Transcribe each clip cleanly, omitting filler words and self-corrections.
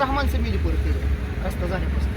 6 माणसं मिली परत ते रस्ता झाल्यापासून.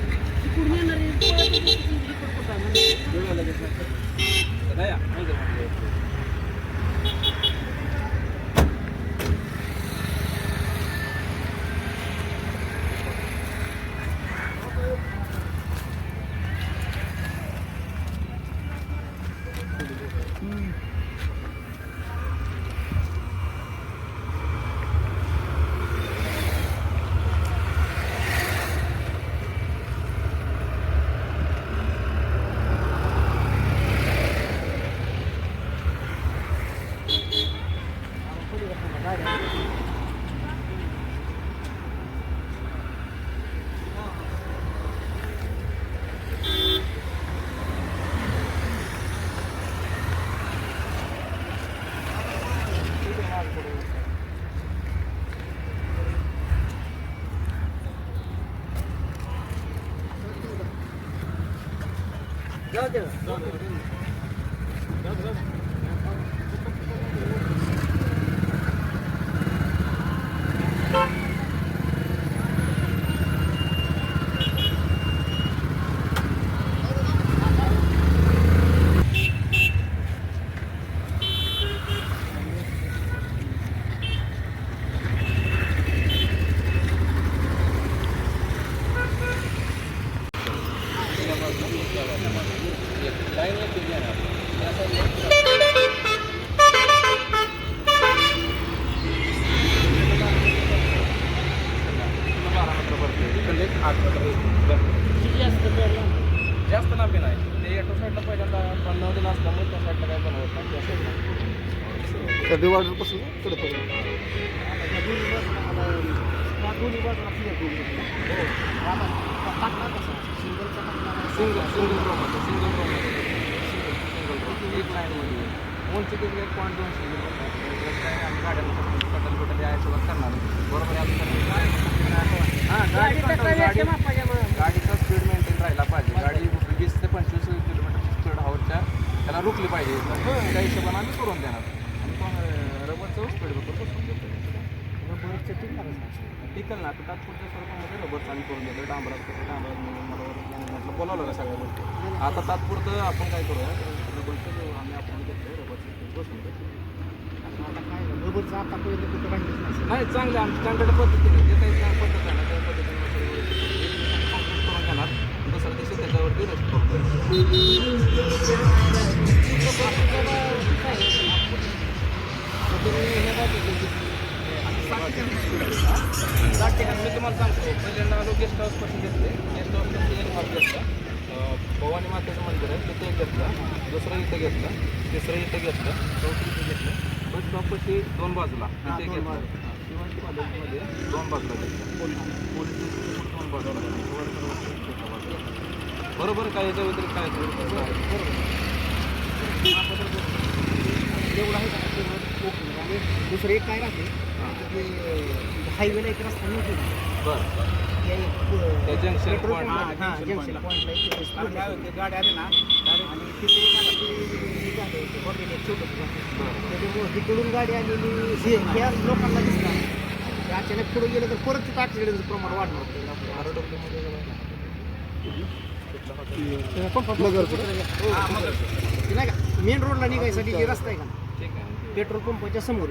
जास्त लांबी नाही ते एका साईडला पहिल्यांदा बनवलेलं असल्यामुळे त्या साईडला काय बनवत नाही त्या साईडला डिवायडरपासून पुढे पर्यंत सिंगल रोमध्ये एक लाईनमध्ये उंची किती 1.2 काय आम्ही गाड्यांना कटल बटल या हिशोबात करणार बरोबर आहे. गाडीचा स्पीड मेंटेन राहिला पाहिजे. गाडी 20 ते 25 किलोमीटर स्पीड हवरच्या त्याला रोखली पाहिजे त्या हिशोबाने आम्ही करून देणार. आणि रबरचं स्पीड बरोबर बसून देतो टिकल ना आता तात्पुरत्या स्वरूपामध्ये रबरचं आम्ही करून देतो. डांबरात मला बोलावलं का सगळ्या गोष्टी आता तात्पुरतं आपण काय करूया रबरचं आम्ही आपण घेतलं रबरचं बसून देतो. रबरचं आतापर्यंत कुठं राहिलंच नाही. नाही चांगलं आमच्या स्टँडर्ड पद्धतीने जे काही पद्धत आहे ना त्या पद्धतीने कम्प्लीट करून घेणार. दुसऱ्या दिवशी त्याच्यावरती रेस्ट करतो. मी तुम्हाला सांगतो पहिल्यांदा आलो गेस्ट हाऊसपासून घेतले. गेस्ट हाऊसपासून एक हॉल घेतला. भवानी मातेचं मंदिर आहे तिथे एक घेतलं. दुसरं इथं घेतलं. तिसरं इथं घेतलं. चौथं इथं घेतलं. बस स्टॉपपाशी 2 बाजूला इथे घेतलं. शिवाजी कॉलेजमध्ये 2 बाजूला घेतलं. पोलीस 2 बाजूला बरोबर काय याच्या व्यतिरिक्त काय बरोबर एवढं आहे का आणि दुसरं एक काय राहते हायवेला एक रस्ता नव्हती बरं जंक्शन पॉईंट जंक्शन पॉईंटला गाडी आली ना आणि तिथे त्याच्यामुळे तिकडून गाडी आलेली ह्या लोकांना दिसणार अचानक पुढे गेलं तर परत तिथं ॲक्सिडेंटचं प्रमाण वाढणार नाही का मेन रोडला निघायसाठी जे रस्ता आहे का पेट्रोल पंपाच्या समोर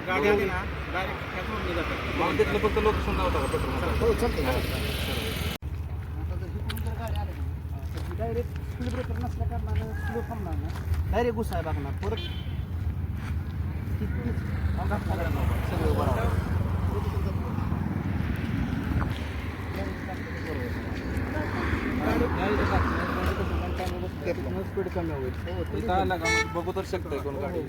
गाडी आली ना डायरेक्ट मला तिथलं फक्त लोकेशन होता का पेट्रोल हो चालतं डायरेक्ट स्पीड ब्रेकर नसल्या कारणानं स्लो थांबणार ना डायरेक्ट घुसाय लागणार परत सगळं बरोबर स्पीड कमी होईल काय लागा बघू तर शकतंय कोण गाडी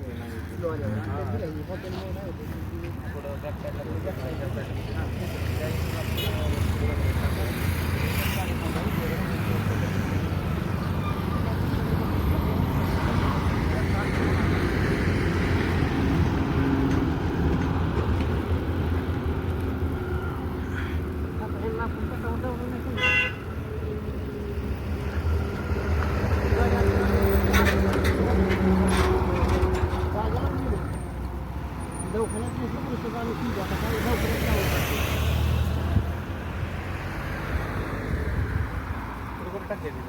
घातली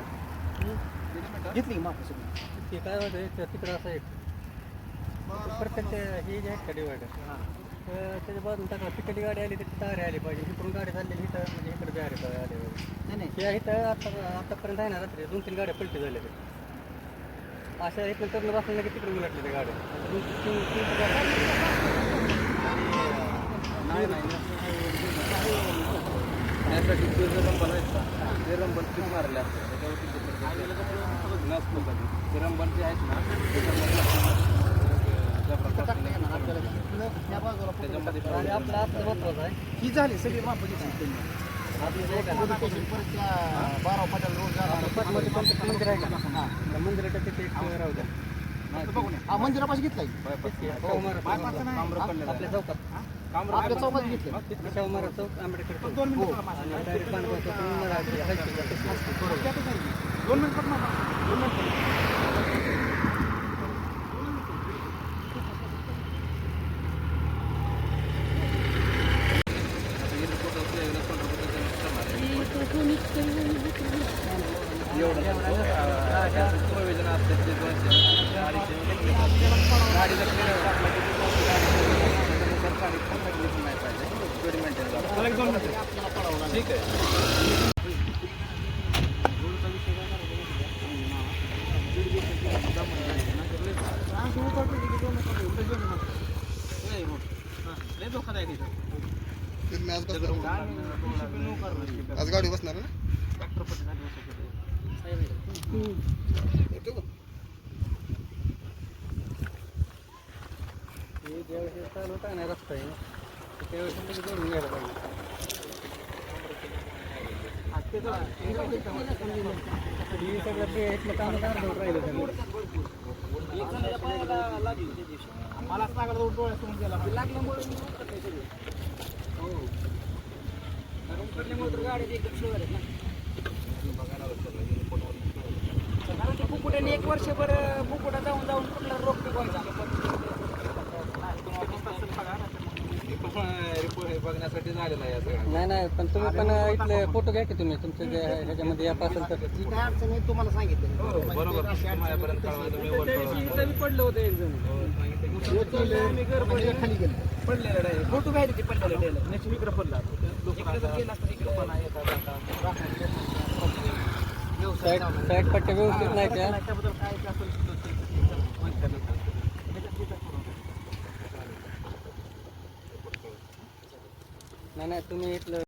तिथं घेतली की माप सगळी ते काय होतं तिकडं असं एक प्रत्येक हे जे आहेत का डिवायडर तर त्याच्या बाजून टाकला तिकडली गाडी आली तर तारे आली पाहिजे इकडून गाडी चाललेली इथं म्हणजे इकडे बी आले पाहिजे नाही नाही त्या इथं आतापर्यंत आहे ना रात्री 2-3 गाड्या पलटी झाल्या अशा इथं टर्न बसल्या की तिकडे उलटले त्या गाड्या त्यासाठी ते जे रंबल आहेत ना ते रंबल किती मारले असतात त्याच्यावरती नसतो कधी ते रंबल जे आहेत ना त्या बाजूला त्याच्यामध्ये आणि आपलं आतलं महत्वाचं आहे ही झाली सगळी माप घेतली आपलं एक परत त्या 12 पटाल रोड झाला मध्ये कोणतं मंदिर आहे का त्या मंदिराच्या तिथे एक राहू द्या हा मंदिरापाशी घेतलाय शाहू महाराज आपल्या चौकात आपल्या चौकात घेतलं तिथे शाहू महाराज चौक आंबेडकर चौक 2 मिनिटं आणि डायरेक्ट पांडवा चौक हायस्कूल 2 मिनिटात मामा 2 मिनिटं प्रयोजन असते ते 200 गाडी जर केल्यावर टाकला की त्याच्यानुसार गाडी पण नाही पाहिजे गाडी मेंटेन ठीक आहे आज गाडी बसणार ना ज्यावेळेस चालू होता ना रस्ता आहे त्यावेळेस लगेच जोडून घ्यायला पाहिजे ही सगळं इथलं काम अर्धवट राहिलं मला सांगायला डोळ्यासमोर गेला लागल्यामुळे गाडी एकदम शुगर आहे ना ते फुकुट्याने 1 वर्षभर फुकुटा जाऊन जाऊन कुठला रोग टिकवायचा बघण्यासाठी झालेला आहे सगळं नाही नाही पण तुम्ही पण इथले फोटो घ्या की तुम्ही तुमचं जे ह्याच्यामध्ये ॲप असेल तर जी काय अडचण आहे तुम्हाला सांगितलं बरोबर माझ्यापर्यंत कळवा पडलं होतं एक जण खाली गेलं पडलेलं आहे फोटो घ्यायचे ते पडलेलं नेक्स्ट इकडे पडला साईड पट्ट्या व्यवस्थित नाही त्या त्याबद्दल काय असेल नाही नाही तुम्ही इथलं